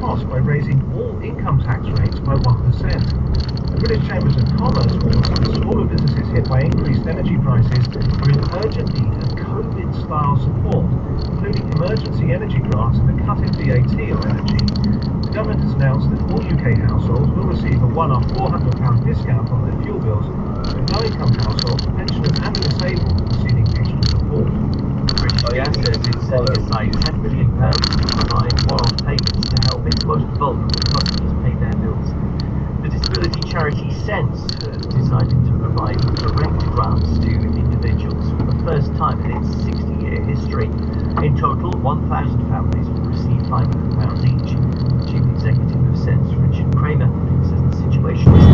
cost by raising all income tax rates by 1%. The British Chambers of Commerce warns that smaller businesses hit by increased energy prices are in urgent need of COVID-style support, including emergency energy grants and a cut in VAT on energy. The government has announced that all UK households will receive a one-off £400 discount on their fuel bills, with low-income households, pensioners and the disabled receiving extra support. British Gas says it's setting aside £10 million to provide one-off payments to help its most vulnerable customers pay their bills. The disability charity Sense has decided to provide direct grants to individuals for the first time in its 60-year history. In total, 1,000 families will receive £500 each. The chief executive of Sense, Richard Kramer, says the situation is